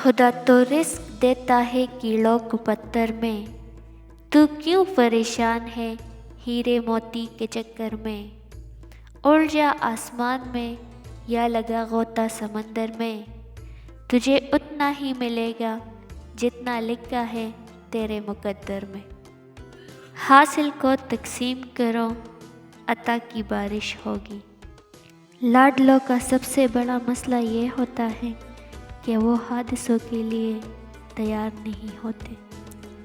خدا تو رزق دیتا ہے کیڑوں کو پتھر میں، تو کیوں پریشان ہے ہیرے موتی کے چکر میں؟ اڑ جا آسمان میں یا لگا غوطہ سمندر میں، تجھے اتنا ہی ملے گا جتنا لکھا ہے تیرے مقدر میں۔ حاصل کو تقسیم کرو، عطا کی بارش ہوگی۔ لاڈلوں کا سب سے بڑا مسئلہ یہ ہوتا ہے کہ وہ حادثوں کے لیے تیار نہیں ہوتے۔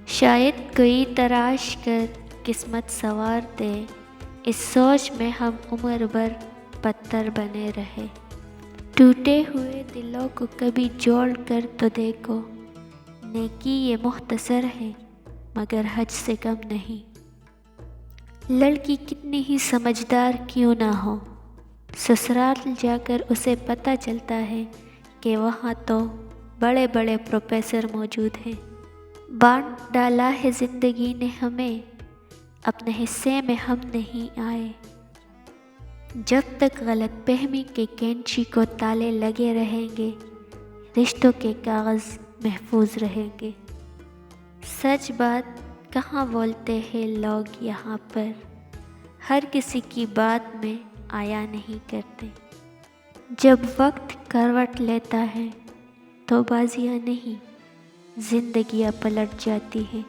شاید کوئی تراش کر قسمت سنوار دے، اس سوچ میں ہم عمر بھر پتھر بنے رہے۔ ٹوٹے ہوئے دلوں کو کبھی جوڑ کر تو دیکھو، نیکی یہ مختصر ہے مگر حج سے کم نہیں۔ لڑکی کتنی ہی سمجھدار کیوں نہ ہو، سسرال جا کر اسے پتہ چلتا ہے کہ وہاں تو بڑے بڑے پروفیسر موجود ہیں۔ بانٹ ڈالا ہے زندگی نے ہمیں، اپنے حصے میں ہم نہیں آئے۔ جب تک غلط فہمی کے کینچی کو تالے لگے رہیں گے، رشتوں کے کاغذ محفوظ رہیں گے۔ سچ بات کہاں بولتے ہیں لوگ یہاں پر، ہر کسی کی بات میں آیا نہیں کرتے۔ جب وقت کروٹ لیتا ہے تو بازیاں نہیں، زندگیاں پلٹ جاتی ہیں۔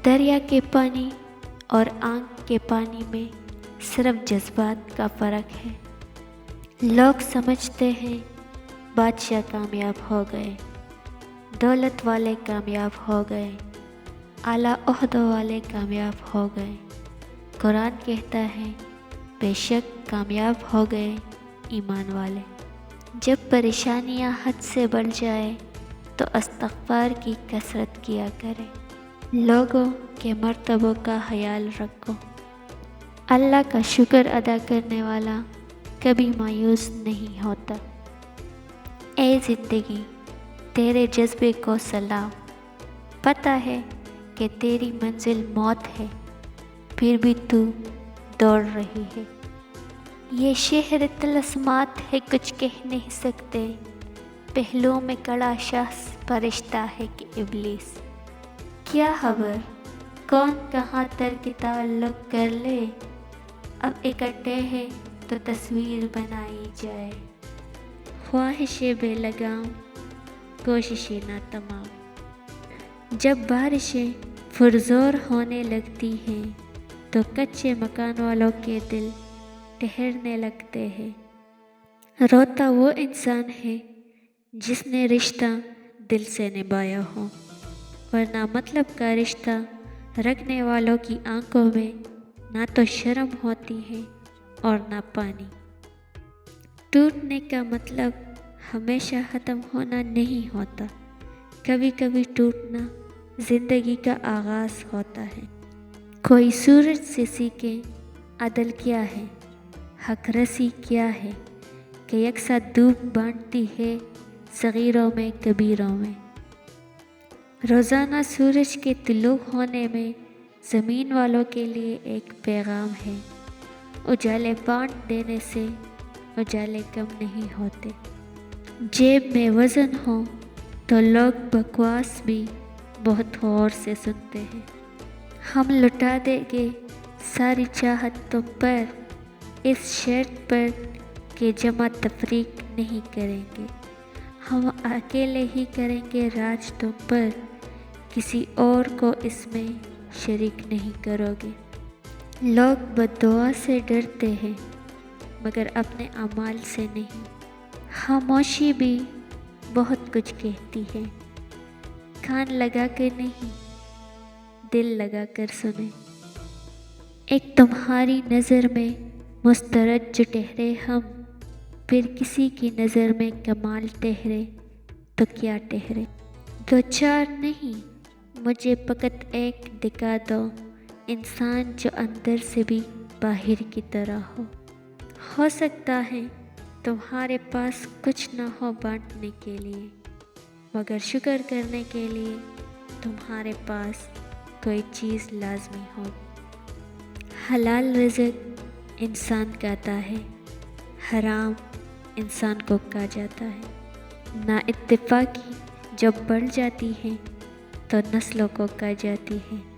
دریا کے پانی اور آنکھ کے پانی میں صرف جذبات کا فرق ہے۔ لوگ سمجھتے ہیں بادشاہ کامیاب ہو گئے، دولت والے کامیاب ہو گئے، اعلیٰ عہدوں والے کامیاب ہو گئے۔ قرآن کہتا ہے بے شک کامیاب ہو گئے ایمان والے۔ جب پریشانیاں حد سے بڑھ جائے تو استغفار کی کثرت کیا کرے، لوگوں کے مرتبوں کا خیال رکھو۔ اللہ کا شکر ادا کرنے والا کبھی مایوس نہیں ہوتا۔ اے زندگی تیرے جذبے کو سلام، پتہ ہے کہ تیری منزل موت ہے، پھر بھی تو دوڑ رہی ہے۔ یہ شہر طلسمات ہے کچھ کہہ نہیں سکتے، پہلوؤں میں کڑا شخص فرشتہ ہے کہ ابلیس۔ کیا خبر کون کہاں ترک تعلق کر لے، اب اکٹھے ہیں تو تصویر بنائی جائے۔ خواہشیں بے لگام، کوششیں ناتمام۔ جب بارشیں پرزور ہونے لگتی ہیں تو کچے مکان والوں کے دل ٹھہرنے لگتے ہیں۔ روتا وہ انسان ہے جس نے رشتہ دل سے نبھایا ہو، ورنہ مطلب کا رشتہ رکھنے والوں کی آنکھوں میں نہ تو شرم ہوتی ہے اور نہ پانی۔ ٹوٹنے کا مطلب ہمیشہ ختم ہونا نہیں ہوتا، کبھی کبھی ٹوٹنا زندگی کا آغاز ہوتا ہے۔ کوئی سورج سے سیکھے عدل کیا ہے، حق رسی کیا ہے، کہ یکساں دھوپ بانٹتی ہے صغیروں میں کبیروں میں۔ روزانہ سورج کے طلوع ہونے میں زمین والوں کے لیے ایک پیغام ہے، اجالے بانٹ دینے سے اجالے کم نہیں ہوتے۔ جیب میں وزن ہو تو لوگ بکواس بھی بہت غور سے سنتے ہیں۔ ہم لٹا دیں گے ساری چاہت تم پر، اس شرط پر کہ جمع تفریق نہیں کریں گے۔ ہم اکیلے ہی کریں گے راج تم پر، کسی اور کو اس میں شریک نہیں کرو گے۔ لوگ بد دعا سے ڈرتے ہیں مگر اپنے اعمال سے نہیں۔ خاموشی بھی بہت کچھ کہتی ہے، کان لگا کر نہیں دل لگا کر سنیں۔ ایک تمہاری نظر میں مسترد جو ٹھہرے ہم، پھر کسی کی نظر میں کمال ٹھہرے تو کیا ٹھہرے۔ دو چار نہیں مجھے فقط ایک دکھا دو، انسان جو اندر سے بھی باہر کی طرح ہو سکتا ہے تمہارے پاس کچھ نہ ہو بانٹنے کے لیے، مگر شکر کرنے کے لیے تمہارے پاس کوئی چیز لازمی ہوگی۔ حلال رزق انسان کھاتا ہے، حرام انسان کو کھا جاتا ہے۔ نا اتفاقی جب بڑھ جاتی ہیں تو نسلوں کو کہہ جاتی ہیں۔